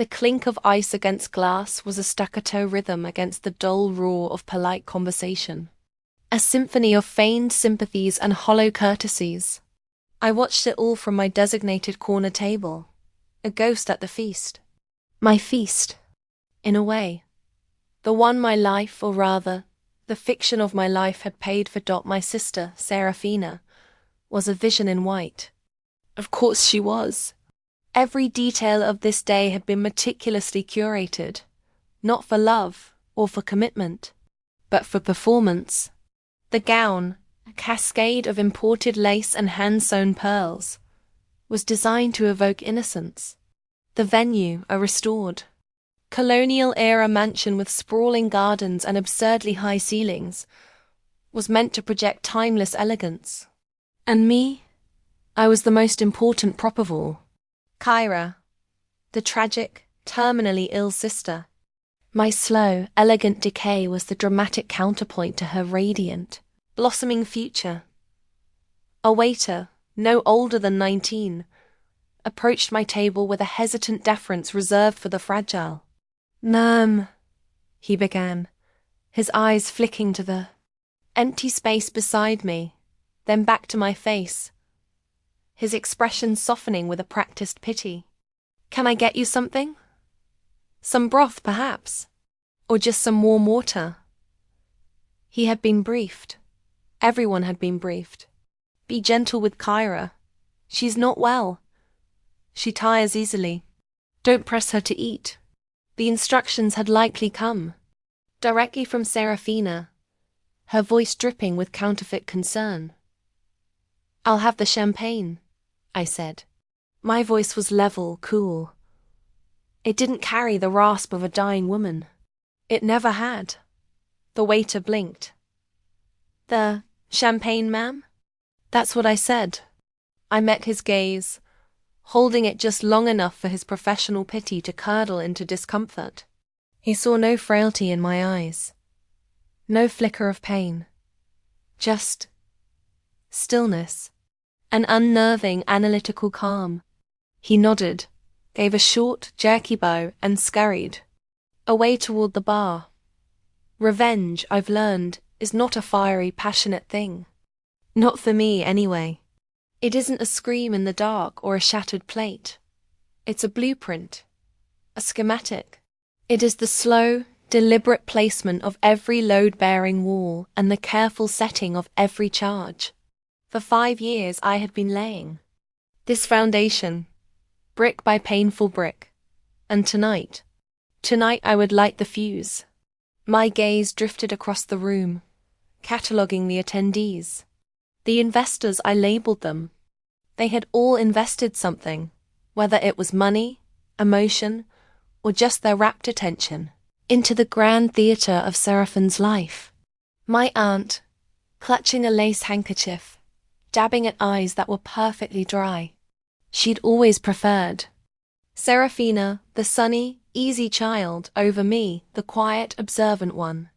The clink of ice against glass was a staccato rhythm against the dull roar of polite conversation. A symphony of feigned sympathies and hollow courtesies. I watched it all from my designated corner table, a ghost at the feast. My feast, in a way. The one my life, or rather, the fiction of my life had paid for. My sister, Serafina, was a vision in white. Of course she was. Every detail of this day had been meticulously curated, not for love or for commitment, but for performance. The gown, a cascade of imported lace and hand-sewn pearls, was designed to evoke innocence. The venue, a restored, colonial-era mansion with sprawling gardens and absurdly high ceilings, was meant to project timeless elegance. And me? I was the most important prop of all. Kyra, the tragic, terminally ill sister. My slow, elegant decay was the dramatic counterpoint to her radiant, blossoming future. A waiter, no older than 19, approached my table with a hesitant deference reserved for the fragile. "Ma'am," he began, his eyes flicking to the empty space beside me, then back to my face, his expression softening with a practiced pity. "Can I get you something? Some broth, perhaps? Or just some warm water?" He had been briefed. Everyone had been briefed. Be gentle with Kyra. She's not well. She tires easily. Don't press her to eat. The instructions had likely come directly from Serafina, her voice dripping with counterfeit concern. "I'll have the champagne," I said. My voice was level, cool. It didn't carry the rasp of a dying woman. It never had. The waiter blinked. "The champagne, ma'am?" That's what I said. I met his gaze, holding it just long enough for his professional pity to curdle into discomfort. He saw no frailty in my eyes, no flicker of pain, just stillness, an unnerving, analytical calm. He nodded, gave a short, jerky bow, and scurried away toward the bar. Revenge, I've learned, is not a fiery, passionate thing. Not for me, anyway. It isn't a scream in the dark or a shattered plate. It's a blueprint, a schematic. It is the slow, deliberate placement of every load-bearing wall and the careful setting of every charge. For 5 years I had been laying this foundation, brick by painful brick, and tonight I would light the fuse. My gaze drifted across the room, cataloguing the attendees. The investors, I labeled them. They had all invested something, whether it was money, emotion, or just their rapt attention, into the grand theatre of Seraphine's life. My aunt, clutching a lace handkerchief, dabbing at eyes that were perfectly dry. She'd always preferred Serafina, the sunny, easy child, over me, the quiet, observant one.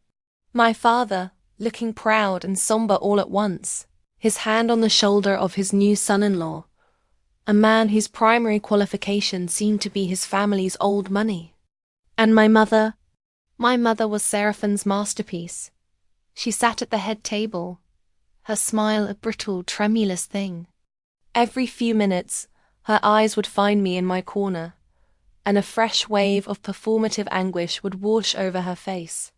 My father, looking proud and somber all at once, his hand on the shoulder of his new son-in-law, a man whose primary qualification seemed to be his family's old money. And my mother was Seraphine's masterpiece. She sat at the head table, her smile a brittle, tremulous thing. Every few minutes, her eyes would find me in my corner, and a fresh wave of performative anguish would wash over her face.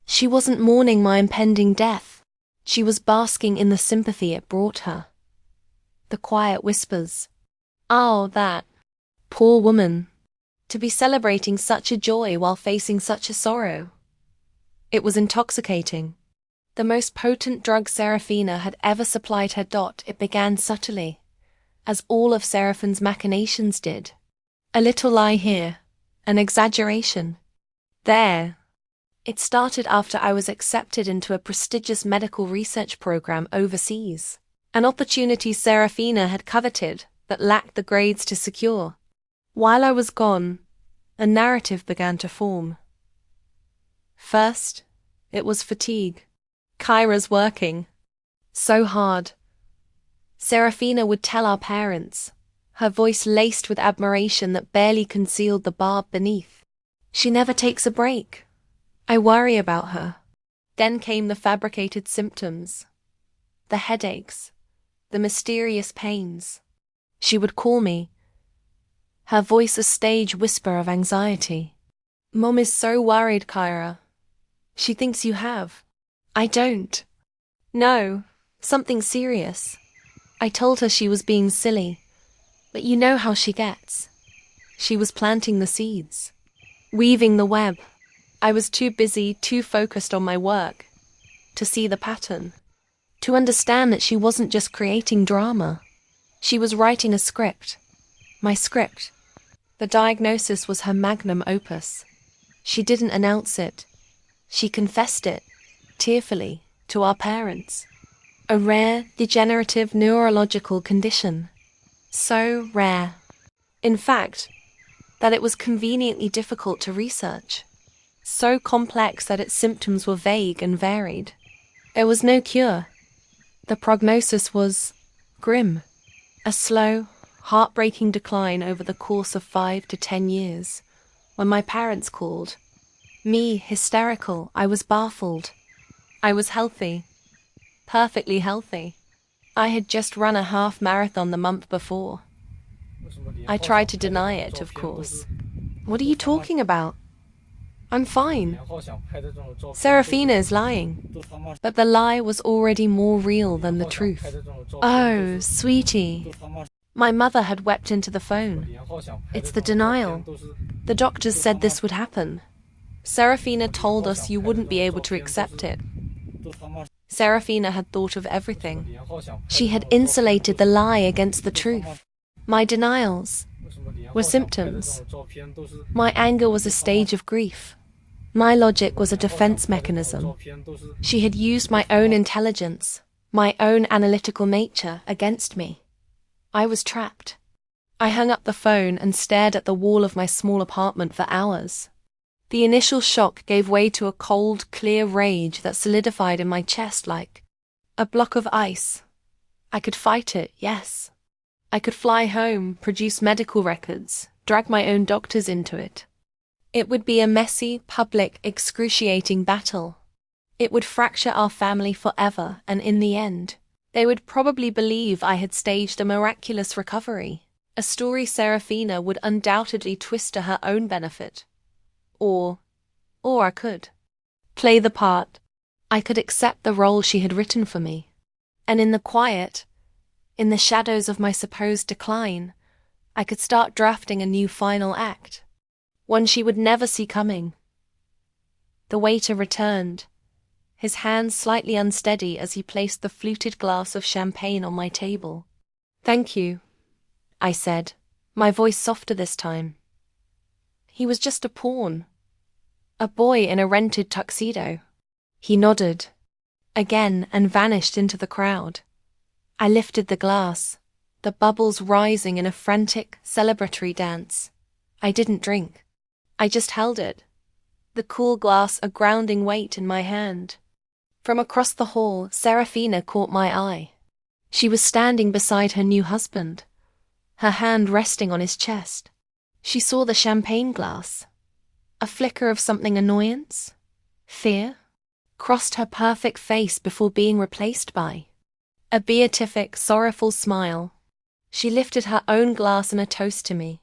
She wasn't mourning my impending death. She was basking in the sympathy it brought her. The quiet whispers. "Oh, that poor woman. To be celebrating such a joy while facing such a sorrow." It was intoxicating. The most potent drug Serafina had ever supplied her. It began subtly, as all of Seraphine's machinations did. A little lie here, an exaggeration there. It started after I was accepted into a prestigious medical research program overseas, an opportunity Serafina had coveted but lacked the grades to secure. While I was gone, a narrative began to form. First, it was fatigue. Kyra's working so hard. Serafina would tell our parents, her voice laced with admiration that barely concealed the barb beneath. She never takes a break. I worry about her. Then came the fabricated symptoms. The headaches. The mysterious pains. She would call me, her voice a stage whisper of anxiety. Mom is so worried, Kyra. She thinks you have. I don't. No, something serious. I told her she was being silly, but you know how she gets. She was planting the seeds, weaving the web. I was too busy, too focused on my work, to see the pattern, to understand that she wasn't just creating drama. She was writing a script. My script. The diagnosis was her magnum opus. She didn't announce it. She confessed it, tearfully, to our parents. A rare, degenerative neurological condition. So rare, in fact, that it was conveniently difficult to research. So complex that its symptoms were vague and varied. There was no cure. The prognosis was grim. A slow, heartbreaking decline over the course of 5 to 10 years. When my parents called, me hysterical, I was baffled. I was healthy. Perfectly healthy. I had just run a half marathon the month before. I tried to deny it, of course. What are you talking about? I'm fine. Serafina is lying. But the lie was already more real than the truth. Oh, sweetie. My mother had wept into the phone. It's the denial. The doctors said this would happen. Serafina told us you wouldn't be able to accept it. Serafina had thought of everything. She had insulated the lie against the truth. My denials were symptoms. My anger was a stage of grief. My logic was a defense mechanism. She had used my own intelligence, my own analytical nature, against me. I was trapped. I hung up the phone and stared at the wall of my small apartment for hours. The initial shock gave way to a cold, clear rage that solidified in my chest like a block of ice. I could fight it, yes. I could fly home, produce medical records, drag my own doctors into it. It would be a messy, public, excruciating battle. It would fracture our family forever, and in the end, they would probably believe I had staged a miraculous recovery, a story Serafina would undoubtedly twist to her own benefit. Or I could play the part. I could accept the role she had written for me. And in the quiet, in the shadows of my supposed decline, I could start drafting a new final act. One she would never see coming. The waiter returned, his hands slightly unsteady as he placed the fluted glass of champagne on my table. Thank you, I said, my voice softer this time. He was just a pawn. A boy in a rented tuxedo. He nodded, again, and vanished into the crowd. I lifted the glass, the bubbles rising in a frantic, celebratory dance. I didn't drink. I just held it, the cool glass a grounding weight in my hand. From across the hall, Serafina caught my eye. She was standing beside her new husband, her hand resting on his chest. She saw the champagne glass. A flicker of something annoyance, fear, crossed her perfect face before being replaced by a beatific, sorrowful smile. She lifted her own glass in a toast to me,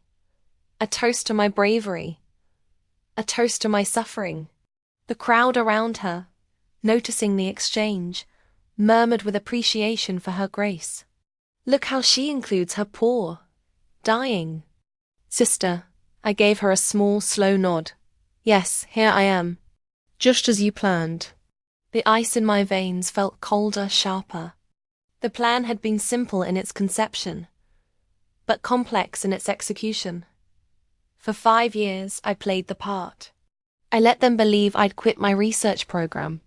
a toast to my bravery, a toast to my suffering. The crowd around her, noticing the exchange, murmured with appreciation for her grace. Look how she includes her poor, dying sister. I gave her a small, slow nod. Yes, here I am, just as you planned. The ice in my veins felt colder, sharper. The plan had been simple in its conception, but complex in its execution. For 5 years, I played the part. I let them believe I'd quit my research program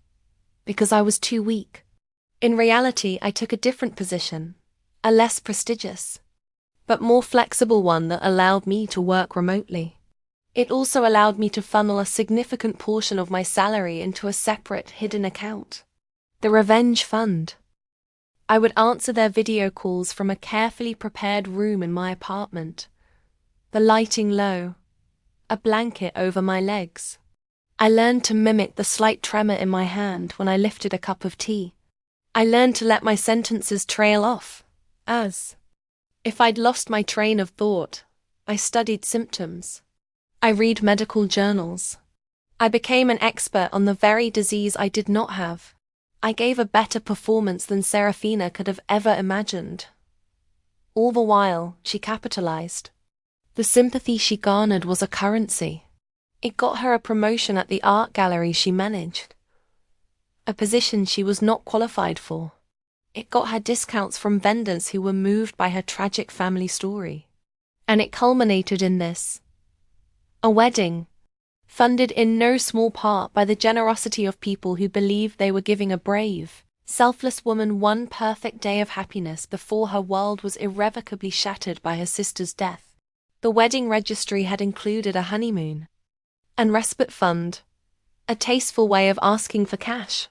because I was too weak. In reality, I took a different position, a less prestigious, but more flexible one that allowed me to work remotely. It also allowed me to funnel a significant portion of my salary into a separate, hidden account, the Revenge Fund. I would answer their video calls from a carefully prepared room in my apartment, the lighting low, a blanket over my legs. I learned to mimic the slight tremor in my hand when I lifted a cup of tea. I learned to let my sentences trail off, as if I'd lost my train of thought. I studied symptoms. I read medical journals. I became an expert on the very disease I did not have. I gave a better performance than Serafina could have ever imagined. All the while, she capitalized. The sympathy she garnered was a currency. It got her a promotion at the art gallery she managed, a position she was not qualified for. It got her discounts from vendors who were moved by her tragic family story. And it culminated in this: a wedding, funded in no small part by the generosity of people who believed they were giving a brave, selfless woman one perfect day of happiness before her world was irrevocably shattered by her sister's death. The wedding registry had included a honeymoon, and respite fund, a tasteful way of asking for cash.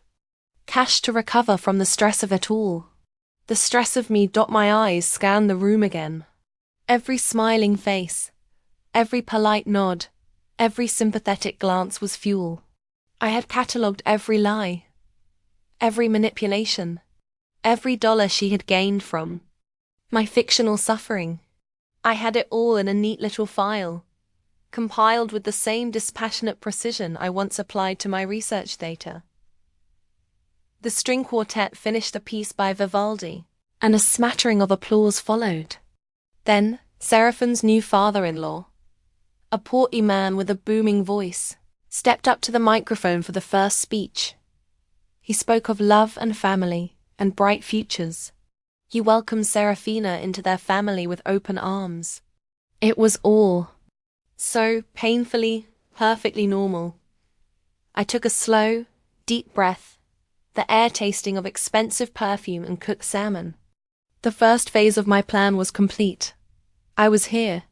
Cash to recover from the stress of it all. The stress of me. My eyes scanned the room again. Every smiling face, every polite nod, every sympathetic glance was fuel. I had catalogued every lie, every manipulation, every dollar she had gained from my fictional suffering. I had it all in a neat little file, compiled with the same dispassionate precision I once applied to my research data. The string quartet finished a piece by Vivaldi, and a smattering of applause followed. Then, Seraphine's new father-in-law, a portly man with a booming voice, stepped up to the microphone for the first speech. He spoke of love and family and bright futures. He welcomed Serafina into their family with open arms. It was all so painfully, perfectly normal. I took a slow, deep breath, the air tasting of expensive perfume and cooked salmon. The first phase of my plan was complete. I was here.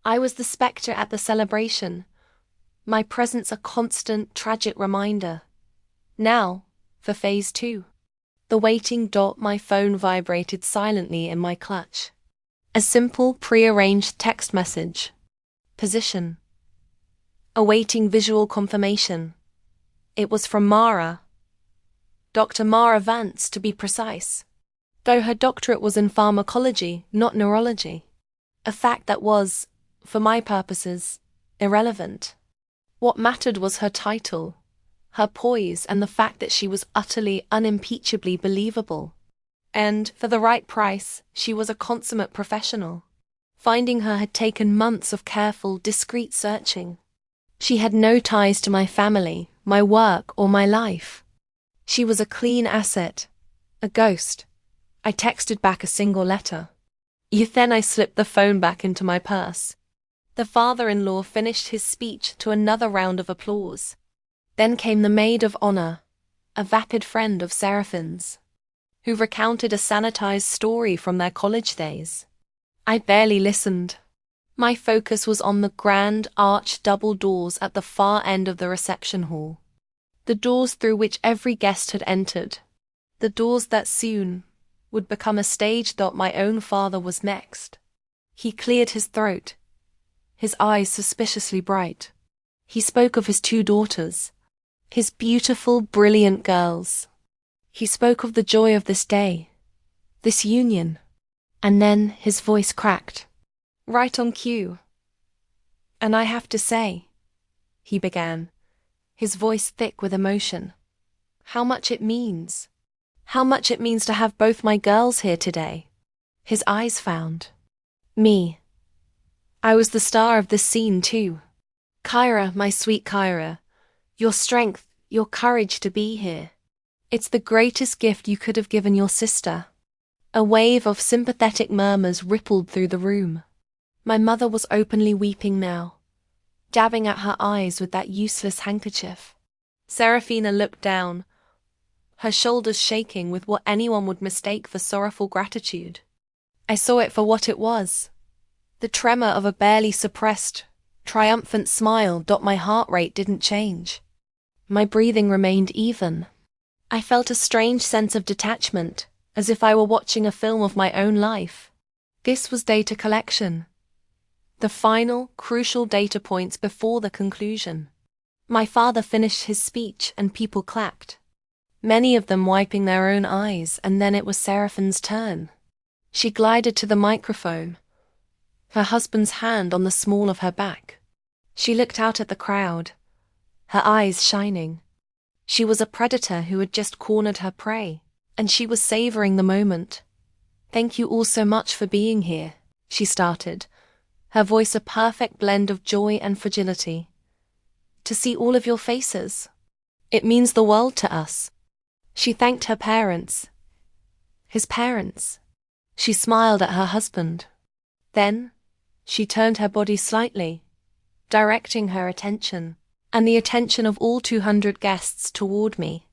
I was the spectre at the celebration, my presence a constant, tragic reminder. Now, for phase 2. The waiting. My phone vibrated silently in my clutch. A simple, pre-arranged text message. Position. Awaiting visual confirmation. It was from Mara. Dr. Mara Vance, to be precise. Though her doctorate was in pharmacology, not neurology. A fact that was, for my purposes, irrelevant. What mattered was her title, her poise, and the fact that she was utterly, unimpeachably believable. And, for the right price, she was a consummate professional. Finding her had taken months of careful, discreet searching. She had no ties to my family, my work, or my life. She was a clean asset, a ghost. I texted back a single letter. Then I slipped the phone back into my purse. The father-in-law finished his speech to another round of applause. Then came the maid of honor, a vapid friend of Seraphine's, who recounted a sanitized story from their college days. I barely listened. My focus was on the grand, arched double doors at the far end of the reception hall. The doors through which every guest had entered. The doors that soon would become a stage. My own father was next. He cleared his throat, his eyes suspiciously bright. He spoke of his 2 daughters, his beautiful, brilliant girls. He spoke of the joy of this day, this union. And then his voice cracked. Right on cue. And I have to say, he began, his voice thick with emotion, how much it means. How much it means to have both my girls here today. His eyes found me. I was the star of this scene too. Kyra, my sweet Kyra, your strength, your courage to be here. It's the greatest gift you could have given your sister. A wave of sympathetic murmurs rippled through the room. My mother was openly weeping now, dabbing at her eyes with that useless handkerchief. Serafina looked down, her shoulders shaking with what anyone would mistake for sorrowful gratitude. I saw it for what it was, the tremor of a barely suppressed, triumphant smile. My heart rate didn't change. My breathing remained even. I felt a strange sense of detachment, as if I were watching a film of my own life. This was data collection. The final, crucial data points before the conclusion. My father finished his speech and people clapped, many of them wiping their own eyes, and then it was Seraphine's turn. She glided to the microphone, her husband's hand on the small of her back. She looked out at the crowd, her eyes shining. She was a predator who had just cornered her prey, and she was savoring the moment. "Thank you all so much for being here," she started, her voice a perfect blend of joy and fragility. "To see all of your faces. It means the world to us." She thanked her parents, his parents. She smiled at her husband. Then, she turned her body slightly, directing her attention, and the attention of all 200 guests toward me.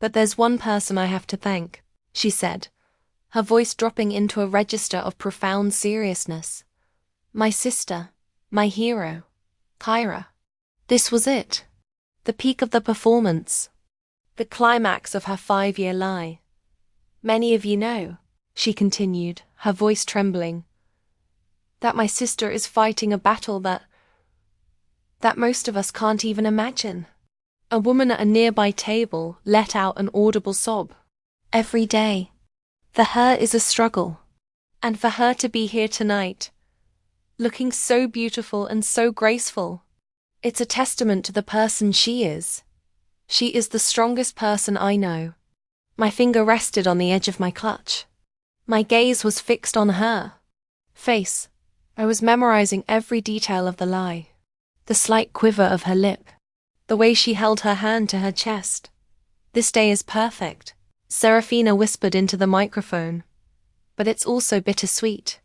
"But there's one person I have to thank," she said, her voice dropping into a register of profound seriousness. "My sister, my hero, Kyra." This was it. The peak of the performance. The climax of her 5-year lie. "Many of you know," she continued, her voice trembling, "that my sister is fighting a battle that most of us can't even imagine." A woman at a nearby table let out an audible sob. "Every day. For her is a struggle. And for her to be here tonight, looking so beautiful and so graceful, it's a testament to the person she is. She is the strongest person I know." My finger rested on the edge of my clutch. My gaze was fixed on her face. I was memorizing every detail of the lie. The slight quiver of her lip. The way she held her hand to her chest. "This day is perfect," Serafina whispered into the microphone. "But it's also bittersweet.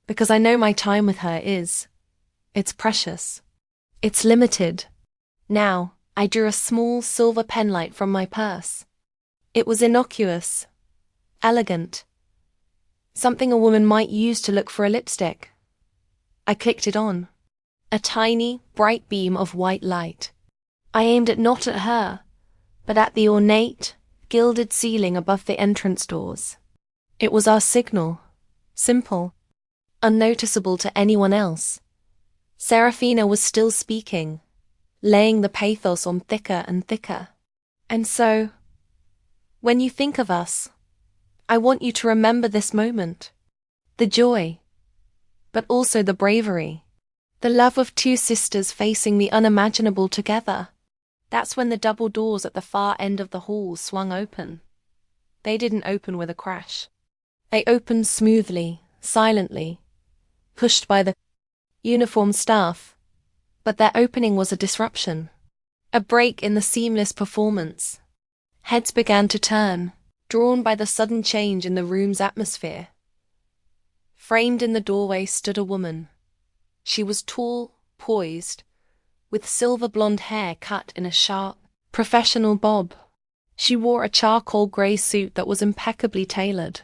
Because I know my time with her it's precious. It's limited." Now, I drew a small silver penlight from my purse. It was innocuous, elegant, something a woman might use to look for a lipstick. I clicked it on. A tiny, bright beam of white light. I aimed it not at her, but at the ornate, gilded ceiling above the entrance doors. It was our signal, simple, unnoticeable to anyone else. Serafina was still speaking, laying the pathos on thicker and thicker. "And so, when you think of us, I want you to remember this moment. The joy, but also the bravery. The love of two sisters facing the unimaginable together." That's when the double doors at the far end of the hall swung open. They didn't open with a crash. They opened smoothly, silently, pushed by the uniformed staff. But their opening was a disruption. A break in the seamless performance. Heads began to turn, drawn by the sudden change in the room's atmosphere. Framed in the doorway stood a woman. She was tall, poised, with silver blonde hair cut in a sharp, professional bob. She wore a charcoal grey suit that was impeccably tailored.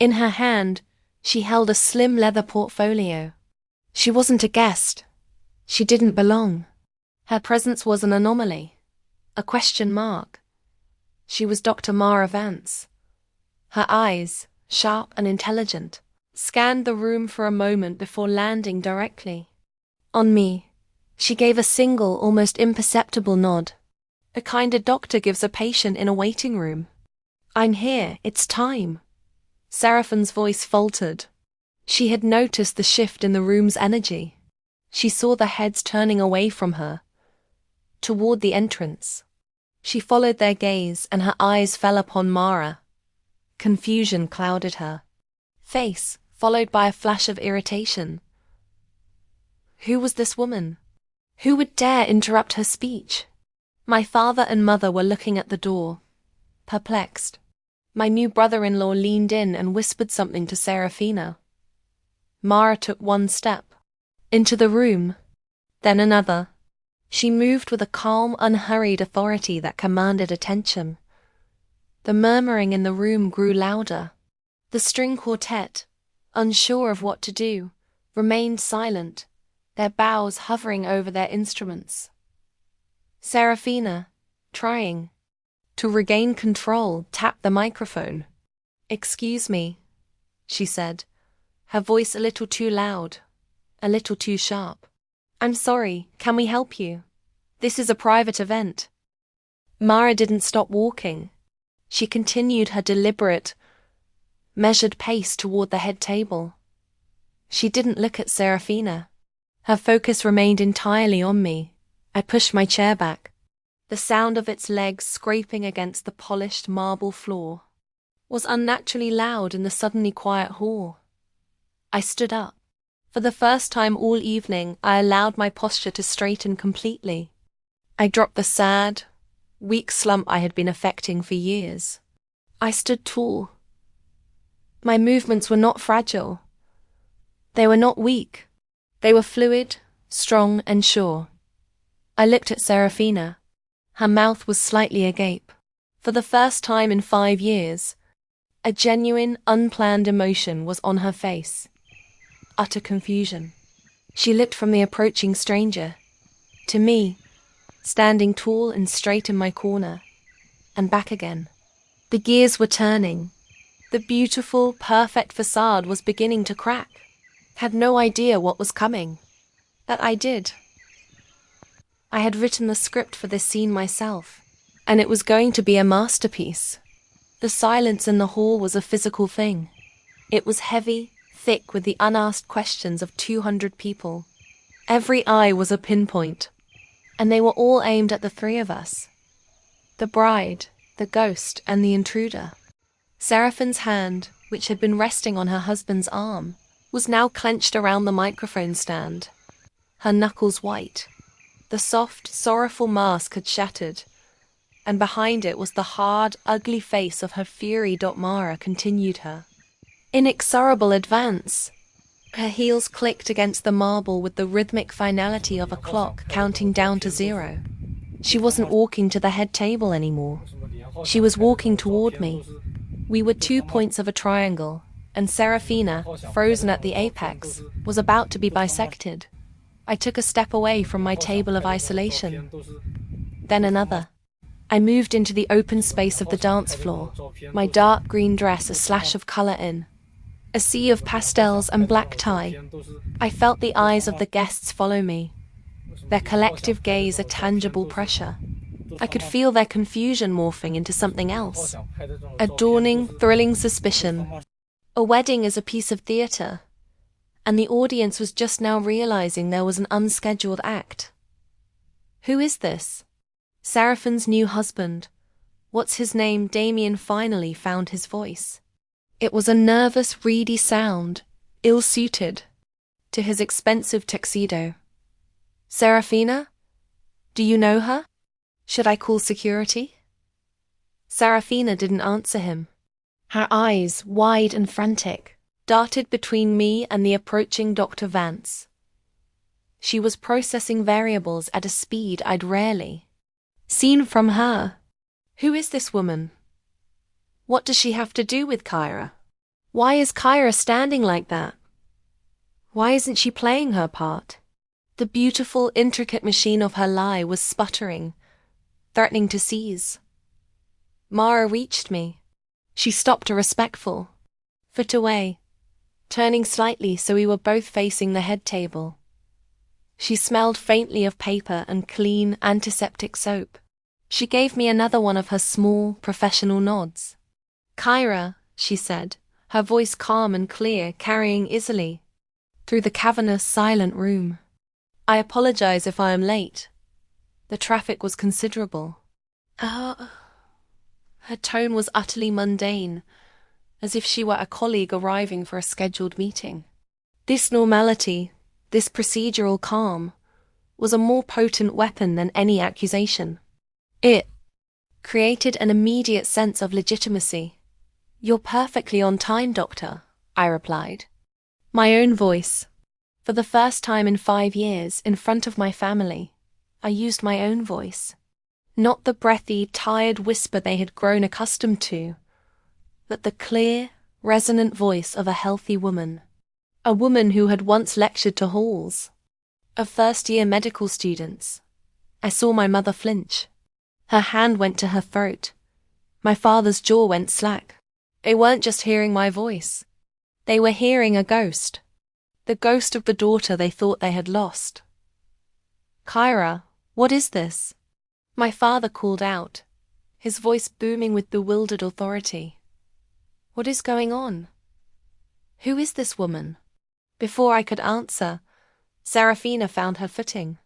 In her hand, she held a slim leather portfolio. She wasn't a guest. She didn't belong. Her presence was an anomaly, a question mark. She was Dr. Mara Vance. Her eyes, sharp and intelligent, scanned the room for a moment before landing directly on me. She gave a single, almost imperceptible nod. A kind a doctor gives a patient in a waiting room. "I'm here, it's time." Seraphine's voice faltered. She had noticed the shift in the room's energy. She saw the heads turning away from her, toward the entrance. She followed their gaze and her eyes fell upon Mara. Confusion clouded her face, followed by a flash of irritation. Who was this woman? Who would dare interrupt her speech? My father and mother were looking at the door, perplexed. My new brother-in-law leaned in and whispered something to Serafina. Mara took one step into the room, then another. She moved with a calm, unhurried authority that commanded attention. The murmuring in the room grew louder. The string quartet, unsure of what to do, remained silent, their bows hovering over their instruments. Serafina, trying to regain control, tapped the microphone. "Excuse me," she said, her voice a little too loud, a little too sharp. "I'm sorry, can we help you? This is a private event." Mara didn't stop walking. She continued her deliberate, measured pace toward the head table. She didn't look at Serafina. Her focus remained entirely on me. I pushed my chair back. The sound of its legs scraping against the polished marble floor was unnaturally loud in the suddenly quiet hall. I stood up. For the first time all evening, I allowed my posture to straighten completely. I dropped the sad, weak slump I had been affecting for years. I stood tall. My movements were not fragile. They were not weak. They were fluid, strong, and sure. I looked at Serafina. Her mouth was slightly agape. For the first time in 5 years, a genuine, unplanned emotion was on her face. Utter confusion. She looked from the approaching stranger to me, standing tall and straight in my corner, and back again. The gears were turning. The beautiful, perfect facade was beginning to crack. Had no idea what was coming. That I did. I had written the script for this scene myself, and it was going to be a masterpiece. The silence in the hall was a physical thing. It was heavy, thick with the unasked questions of 200 people. Every eye was a pinpoint, and they were all aimed at the three of us. The bride, the ghost, and the intruder. Seraphine's hand, which had been resting on her husband's arm, was now clenched around the microphone stand, her knuckles white. The soft, sorrowful mask had shattered, and behind it was the hard, ugly face of her fury. Mara continued her inexorable advance. Her heels clicked against the marble with the rhythmic finality of a clock counting down to 0. She wasn't walking to the head table anymore. She was walking toward me. We were 2 points of a triangle, and Serafina, frozen at the apex, was about to be bisected. I took a step away from my table of isolation. Then another. I moved into the open space of the dance floor, my dark green dress a slash of color in, a sea of pastels and black tie. I felt the eyes of the guests follow me, their collective gaze a tangible pressure. I could feel their confusion morphing into something else, a dawning, thrilling suspicion. A wedding is a piece of theater, and the audience was just now realizing there was an unscheduled act. Who is this? Seraphine's new husband. What's his name? Damien finally found his voice. It was a nervous, reedy sound, ill-suited to his expensive tuxedo. Serafina? Do you know her? Should I call security? Serafina didn't answer him. Her eyes, wide and frantic, darted between me and the approaching Dr. Vance. She was processing variables at a speed I'd rarely seen from her. Who is this woman? What does she have to do with Kyra? Why is Kyra standing like that? Why isn't she playing her part? The beautiful, intricate machine of her lie was sputtering, threatening to seize. Mara reached me. She stopped a respectful foot away, turning slightly so we were both facing the head table. She smelled faintly of paper and clean, antiseptic soap. She gave me another one of her small, professional nods. Kyra, she said, her voice calm and clear, carrying easily through the cavernous, silent room. I apologize if I am late. The traffic was considerable. Her tone was utterly mundane, as if she were a colleague arriving for a scheduled meeting. This normality, this procedural calm, was a more potent weapon than any accusation. It created an immediate sense of legitimacy. "You're perfectly on time, Doctor," I replied. My own voice. For the first time in 5 years, in front of my family, I used my own voice. Not the breathy, tired whisper they had grown accustomed to, but the clear, resonant voice of a healthy woman. A woman who had once lectured to halls of first-year medical students. I saw my mother flinch. Her hand went to her throat. My father's jaw went slack. They weren't just hearing my voice. They were hearing a ghost. The ghost of the daughter they thought they had lost. Kyra, what is this? My father called out, his voice booming with bewildered authority. What is going on? Who is this woman? Before I could answer, Serafina found her footing.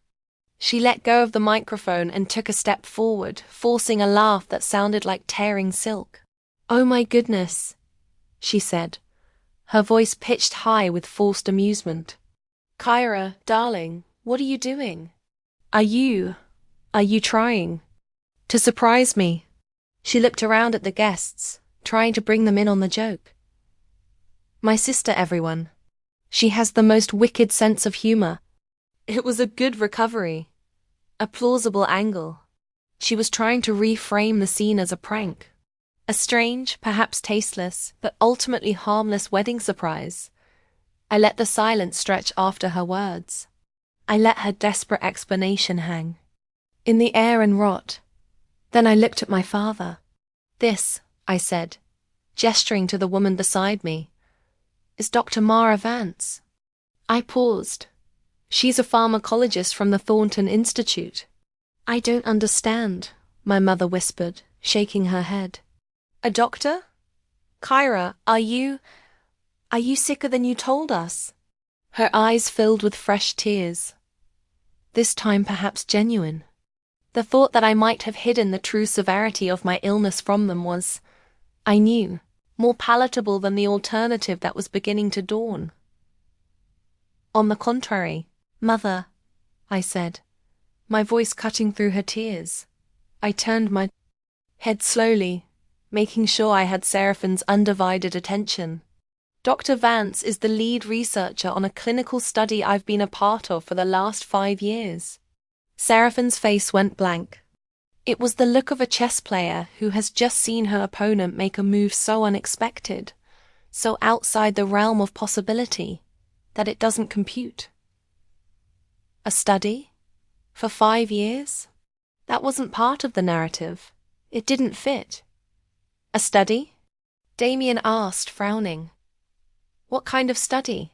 She let go of the microphone and took a step forward, forcing a laugh that sounded like tearing silk. Oh my goodness, she said, her voice pitched high with forced amusement. Kyra, darling, what are you doing? Are you trying to surprise me? She looked around at the guests, trying to bring them in on the joke. My sister, everyone. She has the most wicked sense of humor. It was a good recovery. A plausible angle. She was trying to reframe the scene as a prank. A strange, perhaps tasteless, but ultimately harmless wedding surprise. I let the silence stretch after her words. I let her desperate explanation hang in the air and rot. Then I looked at my father. This, I said, gesturing to the woman beside me, is Dr. Mara Vance. I paused. She's a pharmacologist from the Thornton Institute. I don't understand, my mother whispered, shaking her head. A doctor? Kyra, are you sicker than you told us? Her eyes filled with fresh tears. This time perhaps genuine. The thought that I might have hidden the true severity of my illness from them was, I knew, more palatable than the alternative that was beginning to dawn. On the contrary, Mother, I said, my voice cutting through her tears. I turned my head slowly, making sure I had Seraphine's undivided attention. Dr. Vance is the lead researcher on a clinical study I've been a part of for the last 5 years. Seraphine's face went blank. It was the look of a chess player who has just seen her opponent make a move so unexpected, so outside the realm of possibility, that it doesn't compute. A study? For 5 years? That wasn't part of the narrative. It didn't fit. A study? Damien asked, frowning. What kind of study?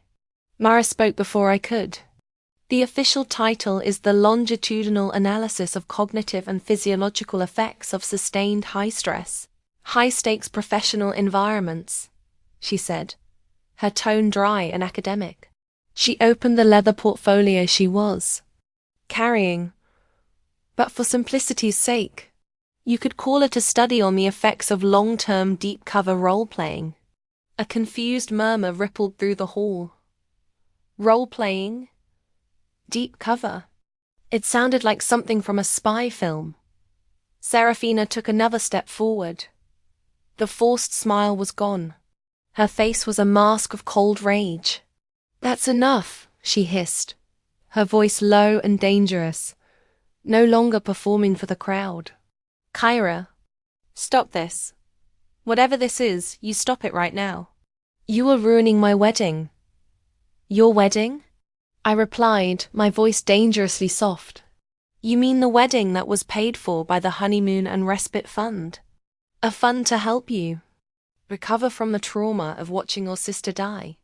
Mara spoke before I could. The official title is the Longitudinal Analysis of Cognitive and Physiological Effects of Sustained High Stress, High-Stakes Professional Environments, she said, her tone dry and academic. She opened the leather portfolio she was carrying. But for simplicity's sake, you could call it a study on the effects of long-term deep-cover role-playing. A confused murmur rippled through the hall. Role-playing? Deep cover. It sounded like something from a spy film. Serafina took another step forward. The forced smile was gone. Her face was a mask of cold rage. That's enough, she hissed, her voice low and dangerous, no longer performing for the crowd. Kyra, stop this. Whatever this is, you stop it right now. You are ruining my wedding. Your wedding? I replied, my voice dangerously soft. You mean the wedding that was paid for by the Honeymoon and Respite Fund? A fund to help you recover from the trauma of watching your sister die?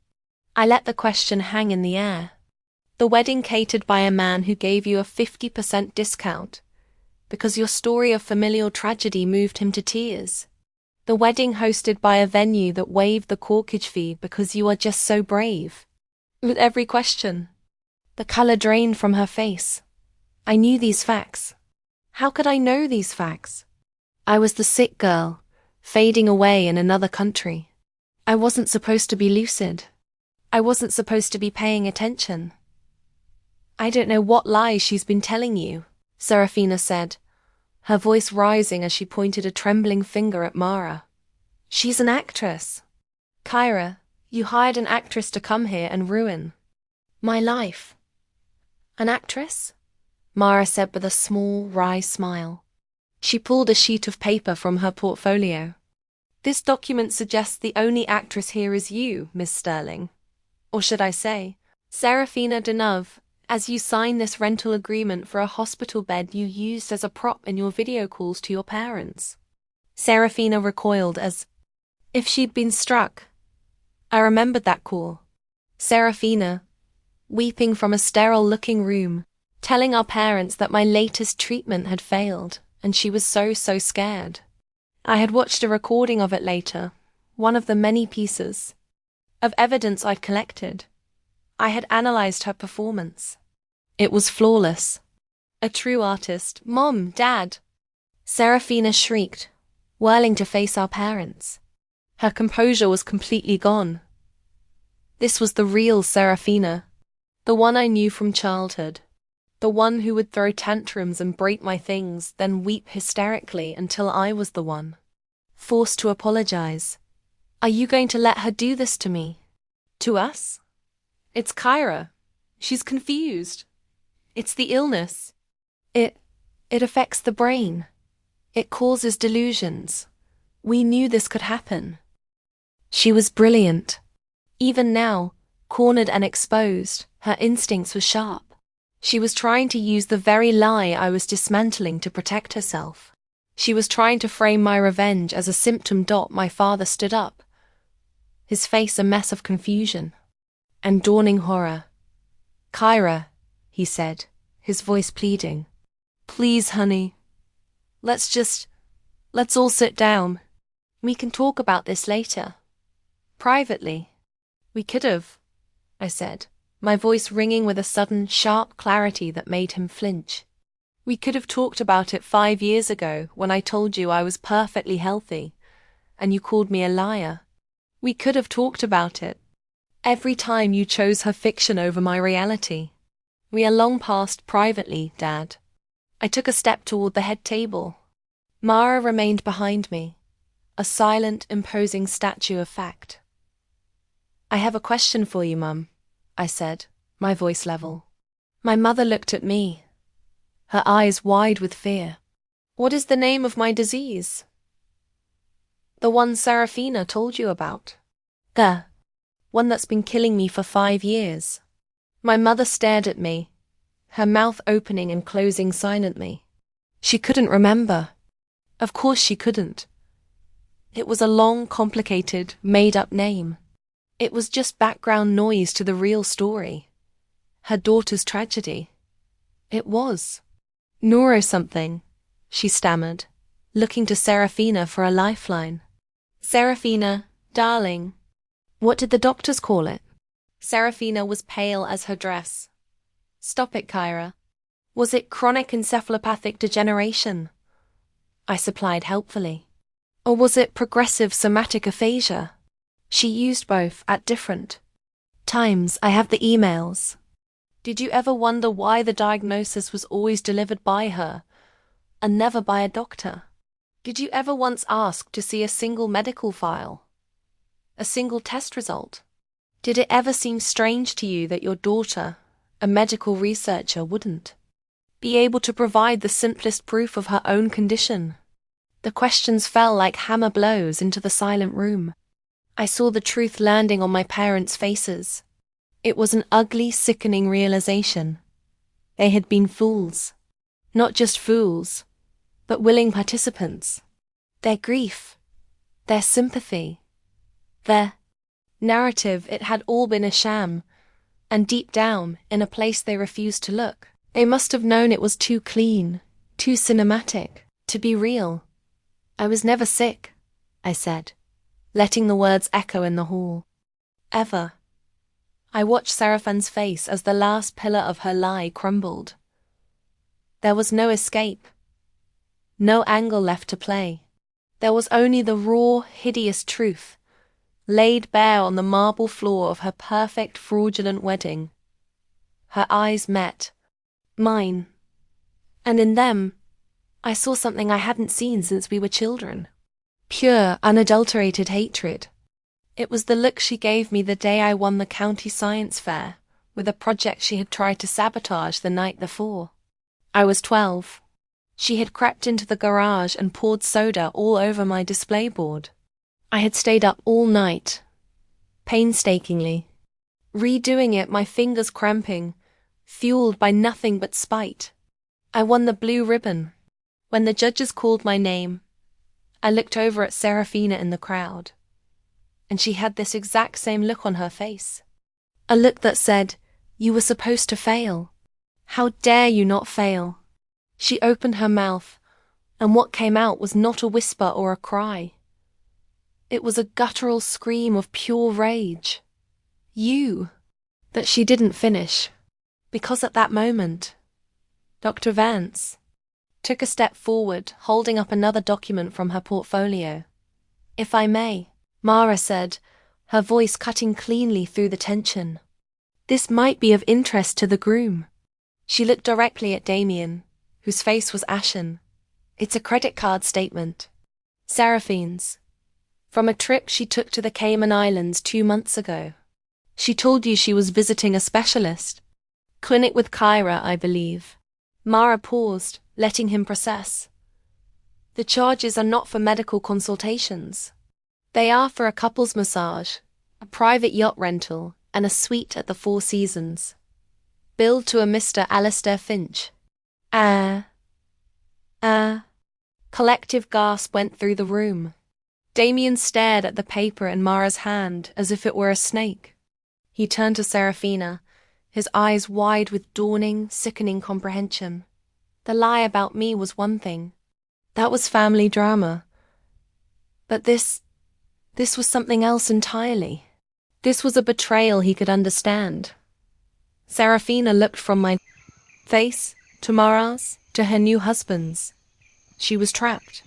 I let the question hang in the air. The wedding catered by a man who gave you a 50% discount because your story of familial tragedy moved him to tears. The wedding hosted by a venue that waived the corkage fee because you are just so brave. With every question, the color drained from her face. I knew these facts. How could I know these facts? I was the sick girl, fading away in another country. I wasn't supposed to be lucid. I wasn't supposed to be paying attention. I don't know what lies she's been telling you, Serafina said, her voice rising as she pointed a trembling finger at Mara. She's an actress. Kyra, you hired an actress to come here and ruin my life. An actress? Mara said with a small, wry smile. She pulled a sheet of paper from her portfolio. This document suggests the only actress here is you, Miss Sterling. Or should I say, Serafina Deneuve, as you sign this rental agreement for a hospital bed you used as a prop in your video calls to your parents. Serafina recoiled as If she'd been struck. I remembered that call. Serafina, weeping from a sterile-looking room, telling our parents that my latest treatment had failed, and she was so scared. I had watched a recording of it later, one of the many pieces of evidence I'd collected. I had analyzed her performance. It was flawless. A true artist. Mom, Dad! Serafina shrieked, whirling to face our parents. Her composure was completely gone. This was the real Serafina, the one I knew from childhood, the one who would throw tantrums and break my things, then weep hysterically until I was the one forced to apologize. Are you going to let her do this to me? To us? It's Kyra. She's confused. It's the illness. It affects the brain. It causes delusions. We knew this could happen. She was brilliant. Even now, cornered and exposed, her instincts were sharp. She was trying to use the very lie I was dismantling to protect herself. She was trying to frame my revenge as a symptom. My father stood up, his face a mess of confusion and dawning horror. Kyra, he said, his voice pleading. Please, honey. Let's all sit down. We can talk about this later. Privately. We could have, I said, my voice ringing with a sudden, sharp clarity that made him flinch. We could have talked about it 5 years ago when I told you I was perfectly healthy, and you called me a liar. We could have talked about it. Every time you chose her fiction over my reality. We are long past privately, Dad. I took a step toward the head table. Mara remained behind me, a silent, imposing statue of fact. I have a question for you, Mum, I said, my voice level. My mother looked at me, her eyes wide with fear. What is the name of my disease? The one Serafina told you about. The one that's been killing me for 5 years. My mother stared at me, her mouth opening and closing silently. She couldn't remember. Of course she couldn't. It was a long, complicated, made-up name. It was just background noise to the real story. Her daughter's tragedy. It was. Nora something, she stammered, looking to Serafina for a lifeline. Serafina, darling. What did the doctors call it? Serafina was pale as her dress. Stop it, Kyra. Was it chronic encephalopathic degeneration? I supplied helpfully. Or was it progressive somatic aphasia? She used both at different times. I have the emails. Did you ever wonder why the diagnosis was always delivered by her, and never by a doctor? Did you ever once ask to see a single medical file? A single test result? Did it ever seem strange to you that your daughter, a medical researcher, wouldn't be able to provide the simplest proof of her own condition? The questions fell like hammer blows into the silent room. I saw the truth landing on my parents' faces. It was an ugly, sickening realization. They had been fools. Not just fools, but willing participants. Their grief, their sympathy, their narrative, it had all been a sham, and deep down, in a place they refused to look, they must have known it was too clean, too cinematic, to be real. I was never sick, I said, letting the words echo in the hall. Ever. I watched Seraphine's face as the last pillar of her lie crumbled. There was no escape, no angle left to play. There was only the raw, hideous truth, laid bare on the marble floor of her perfect, fraudulent wedding. Her eyes met mine, and in them, I saw something I hadn't seen since we were children. Pure, unadulterated hatred. It was the look she gave me the day I won the county science fair, with a project she had tried to sabotage the night before. I was 12. She had crept into the garage and poured soda all over my display board. I had stayed up all night, painstakingly, redoing it, my fingers cramping, fueled by nothing but spite. I won the blue ribbon. When the judges called my name, I looked over at Serafina in the crowd. and she had this exact same look on her face. A look that said, "You were supposed to fail. How dare you not fail?" She opened her mouth, and what came out was not a whisper or a cry. It was a guttural scream of pure rage. "You!" That she didn't finish, because at that moment, Dr. Vance took a step forward, holding up another document from her portfolio. "If I may," Mara said, her voice cutting cleanly through the tension. "This might be of interest to the groom." She looked directly at Damien, whose face was ashen. "It's a credit card statement. Seraphine's. From a trip she took to the Cayman Islands 2 months ago. She told you she was visiting a specialist. Clinic with Kyra, I believe." Mara paused, letting him process. "The charges are not for medical consultations. They are for a couple's massage, a private yacht rental, and a suite at the Four Seasons. Billed to a Mr. Alistair Finch." Collective gasp went through the room. Damien stared at the paper in Mara's hand as if it were a snake. He turned to Seraphina, his eyes wide with dawning, sickening comprehension. The lie about me was one thing. That was family drama. But this was something else entirely. This was a betrayal he could understand. Seraphina looked from my face to Mara's to her new husband's. She was trapped.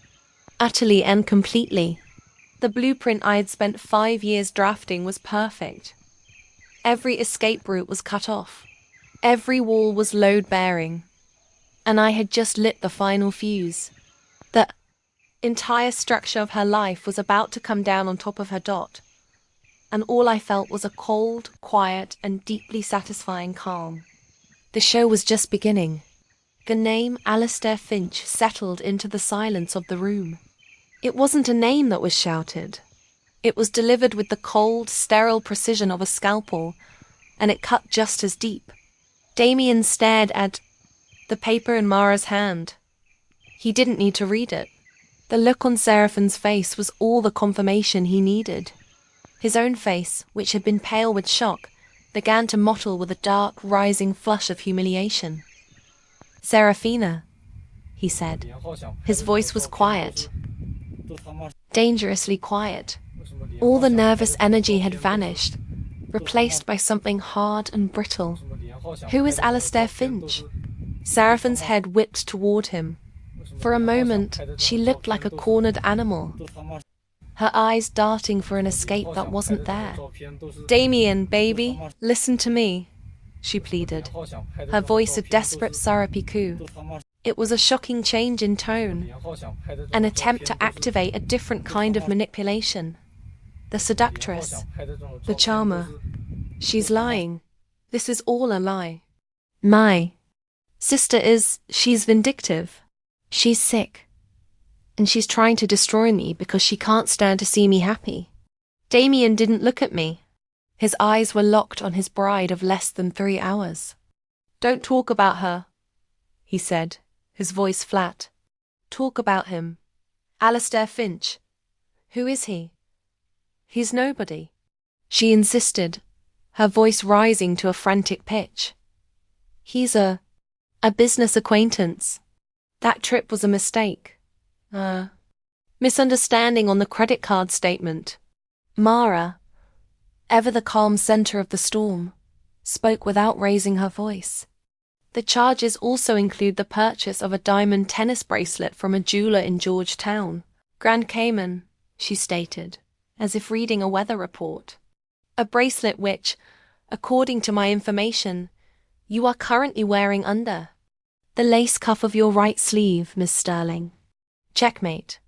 Utterly and completely. The blueprint I had spent 5 years drafting was perfect. Every escape route was cut off. Every wall was load-bearing. And I had just lit the final fuse. The entire structure of her life was about to come down on top of her dot. And all I felt was a cold, quiet, and deeply satisfying calm. The show was just beginning. The name Alistair Finch settled into the silence of the room. It wasn't a name that was shouted. It was delivered with the cold, sterile precision of a scalpel, and it cut just as deep. Damien stared at the paper in Mara's hand. He didn't need to read it. The look on Seraphine's face was all the confirmation he needed. His own face, which had been pale with shock, began to mottle with a dark, rising flush of humiliation. "Seraphina," he said. His voice was quiet. Dangerously quiet. All the nervous energy had vanished, replaced by something hard and brittle. "Who is Alistair Finch?" Seraphine's head whipped toward him. For a moment, she looked like a cornered animal, her eyes darting for an escape that wasn't there. "Damien, baby, listen to me," she pleaded, her voice a desperate syrupy coo. It was a shocking change in tone, an attempt to activate a different kind of manipulation. The seductress, the charmer. "She's lying. This is all a lie. My sister she's vindictive. She's sick. And she's trying to destroy me because she can't stand to see me happy." Damien didn't look at me. His eyes were locked on his bride of less than 3 hours. "Don't talk about her," he said, his voice flat. "Talk about him. Alistair Finch. Who is he?" "He's nobody," she insisted, her voice rising to a frantic pitch. "He's a business acquaintance. That trip was a mistake. Misunderstanding on the credit card statement." Mara, ever the calm center of the storm, spoke without raising her voice. "The charges also include the purchase of a diamond tennis bracelet from a jeweler in Georgetown, Grand Cayman," she stated, as if reading a weather report. "A bracelet which, according to my information, you are currently wearing under the lace cuff of your right sleeve, Miss Sterling." Checkmate.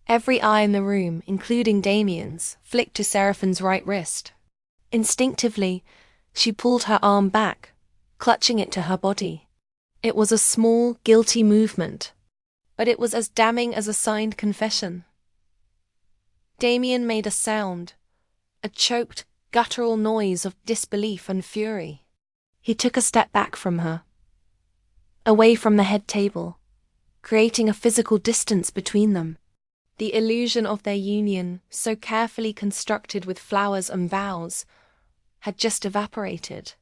Every eye in the room, including Damien's, flicked to Seraphine's right wrist. Instinctively, she pulled her arm back, clutching it to her body. It was a small, guilty movement, but it was as damning as a signed confession. Damien made a sound, a choked, guttural noise of disbelief and fury. He took a step back from her, away from the head table, creating a physical distance between them. The illusion of their union, so carefully constructed with flowers and vows, had just evaporated.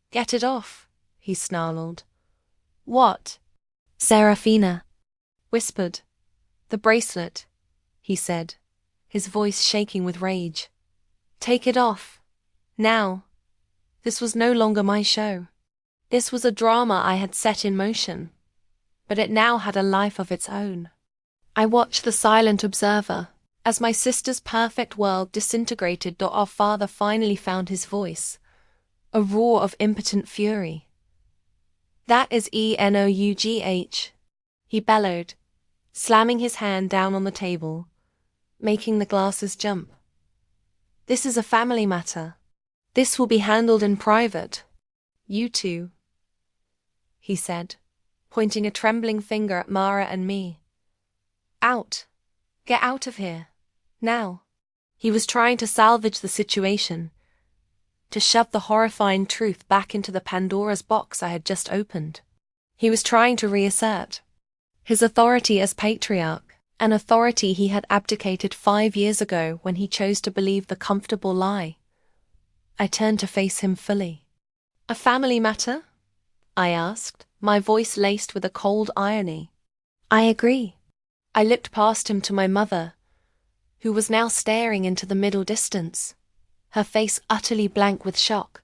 "Get it off," he snarled. "What?" Serafina whispered. "The bracelet," he said, his voice shaking with rage. "Take it off. Now." This was no longer my show. This was a drama I had set in motion, but it now had a life of its own. I watched the silent observer, as my sister's perfect world disintegrated. Our father finally found his voice, a roar of impotent fury. "That is enough," he bellowed, slamming his hand down on the table, making the glasses jump. "This is a family matter. This will be handled in private. You two," he said, pointing a trembling finger at Mara and me. "Out. Get out of here. Now." He was trying to salvage the situation, to shove the horrifying truth back into the Pandora's box I had just opened. He was trying to reassert his authority as patriarch, an authority he had abdicated 5 years ago when he chose to believe the comfortable lie. I turned to face him fully. "A family matter?" I asked, my voice laced with a cold irony. "I agree." I looked past him to my mother, who was now staring into the middle distance, her face utterly blank with shock.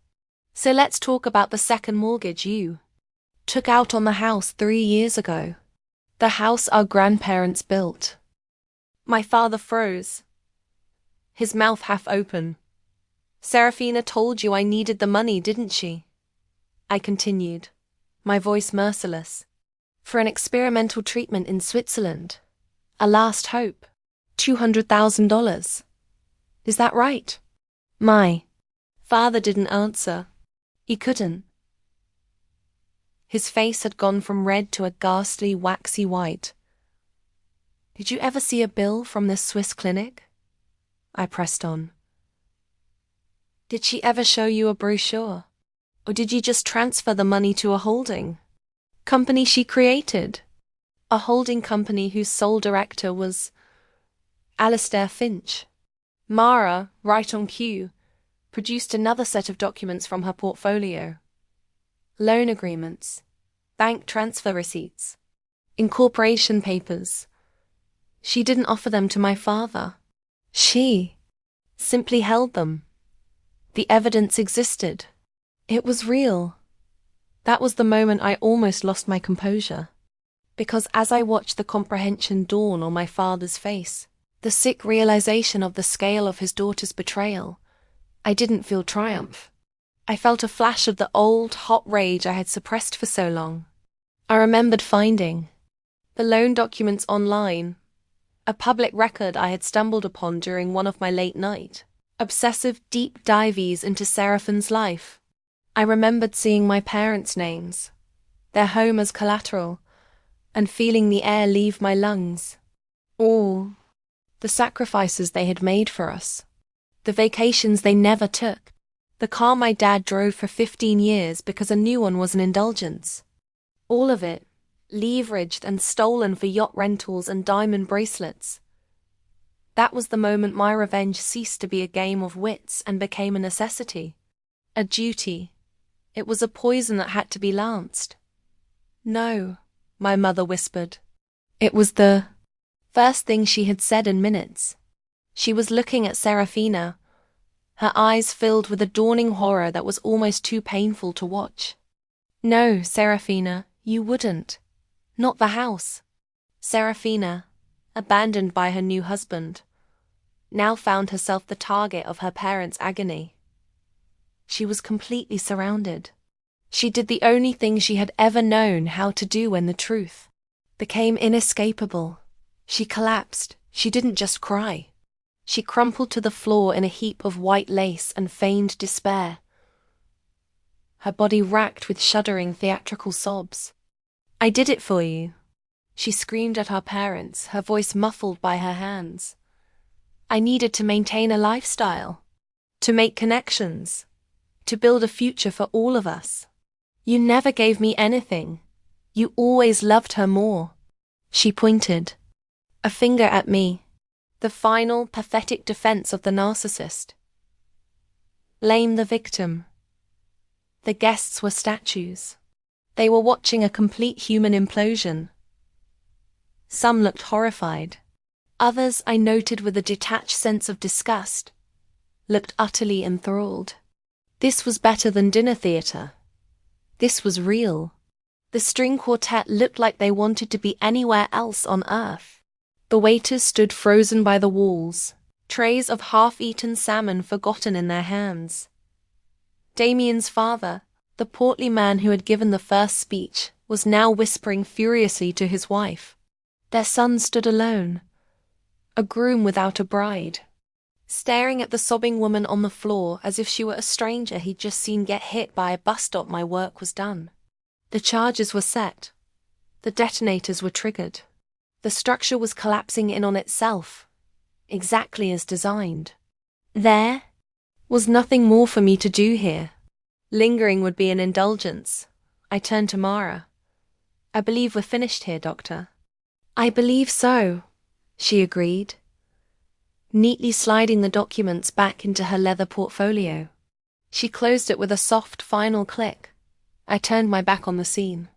"So let's talk about the second mortgage you took out on the house 3 years ago. The house our grandparents built." My father froze, his mouth half open. "Serafina told you I needed the money, didn't she?" I continued, my voice merciless. "For an experimental treatment in Switzerland. A last hope. $200,000. Is that right?" My father didn't answer. He couldn't. His face had gone from red to a ghastly, waxy white. "Did you ever see a bill from this Swiss clinic?" I pressed on. "Did she ever show you a brochure? Or did you just transfer the money to a holding company she created? A holding company whose sole director was Alistair Finch." Mara, right on cue, produced another set of documents from her portfolio. Loan agreements, bank transfer receipts, incorporation papers. She didn't offer them to my father. She simply held them. The evidence existed. It was real. That was the moment I almost lost my composure. Because as I watched the comprehension dawn on my father's face, the sick realization of the scale of his daughter's betrayal, I didn't feel triumph. I felt a flash of the old, hot rage I had suppressed for so long. I remembered finding the loan documents online, a public record I had stumbled upon during one of my late-night, obsessive deep dives into Seraphine's life. I remembered seeing my parents' names, their home as collateral, and feeling the air leave my lungs. All the sacrifices they had made for us, the vacations they never took, the car my dad drove for 15 years because a new one was an indulgence. All of it, leveraged and stolen for yacht rentals and diamond bracelets. That was the moment my revenge ceased to be a game of wits and became a necessity, a duty. It was a poison that had to be lanced. "No," my mother whispered. It was the first thing she had said in minutes. She was looking at Serafina, her eyes filled with a dawning horror that was almost too painful to watch. "No, Serafina, you wouldn't. Not the house." Serafina, abandoned by her new husband, now found herself the target of her parents' agony. She was completely surrounded. She did the only thing she had ever known how to do when the truth became inescapable. She collapsed. She didn't just cry. She crumpled to the floor in a heap of white lace and feigned despair, her body racked with shuddering theatrical sobs. "I did it for you," she screamed at our parents, her voice muffled by her hands. "I needed to maintain a lifestyle, to make connections, to build a future for all of us. You never gave me anything. You always loved her more." She pointed A finger at me. The final, pathetic defense of the narcissist. Blame the victim. The guests were statues. They were watching a complete human implosion. Some looked horrified. Others, I noted with a detached sense of disgust, looked utterly enthralled. This was better than dinner theatre. This was real. The string quartet looked like they wanted to be anywhere else on earth. The waiters stood frozen by the walls, trays of half-eaten salmon forgotten in their hands. Damien's father, the portly man who had given the first speech, was now whispering furiously to his wife. Their son stood alone, a groom without a bride, staring at the sobbing woman on the floor as if she were a stranger he'd just seen get hit by a bus stop. My work was done. The charges were set. The detonators were triggered. The structure was collapsing in on itself, exactly as designed. There was nothing more for me to do here. Lingering would be an indulgence. I turned to Mara. I believe we're finished here, Doctor. I believe so, she agreed, neatly sliding the documents back into her leather portfolio. She closed it with a soft final click. I turned my back on the scene.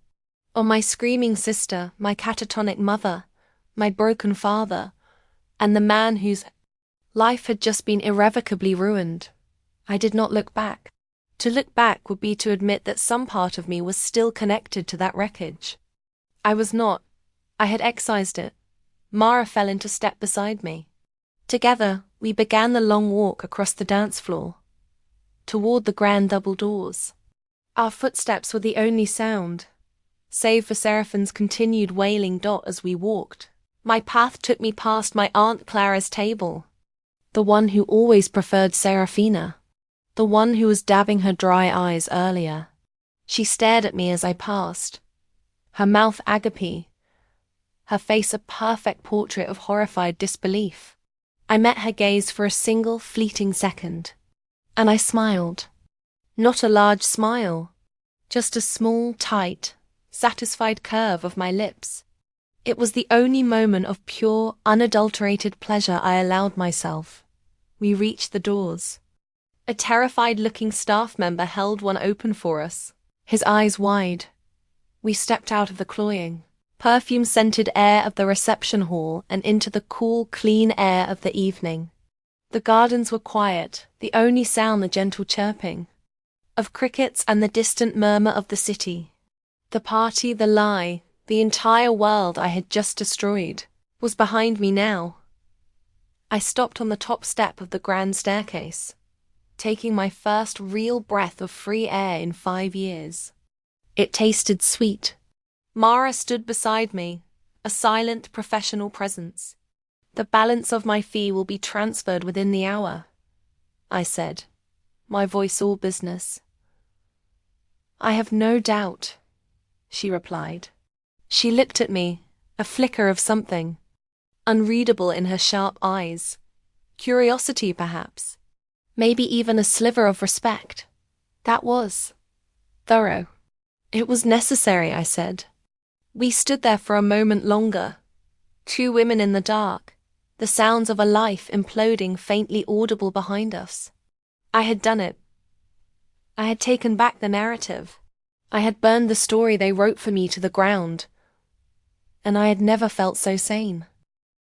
On my screaming sister, my catatonic mother, my broken father, and the man whose life had just been irrevocably ruined. I did not look back. To look back would be to admit that some part of me was still connected to that wreckage. I was not. I had excised it. Mara fell into step beside me. Together, we began the long walk across the dance floor, toward the grand double doors. Our footsteps were the only sound, save for Seraphine's continued wailing dot as we walked. My path took me past my Aunt Clara's table, the one who always preferred Serafina, the one who was dabbing her dry eyes earlier. She stared at me as I passed, her mouth agape, her face a perfect portrait of horrified disbelief. I met her gaze for a single fleeting second, and I smiled. Not a large smile, just a small, tight, satisfied curve of my lips. It was the only moment of pure, unadulterated pleasure I allowed myself. We reached the doors. A terrified-looking staff member held one open for us, his eyes wide. We stepped out of the cloying, perfume-scented air of the reception hall and into the cool, clean air of the evening. The gardens were quiet, the only sound the gentle chirping of crickets and the distant murmur of the city. The party, the lie, the entire world I had just destroyed, was behind me now. I stopped on the top step of the grand staircase, taking my first real breath of free air in 5 years. It tasted sweet. Mara stood beside me, a silent professional presence. The balance of my fee will be transferred within the hour, I said, my voice all business. I have no doubt, she replied. She looked at me, a flicker of something, unreadable in her sharp eyes. Curiosity, perhaps. Maybe even a sliver of respect. That was thorough. It was necessary, I said. We stood there for a moment longer, 2 women in the dark, the sounds of a life imploding faintly audible behind us. I had done it. I had taken back the narrative. I had burned the story they wrote for me to the ground. And I had never felt so sane.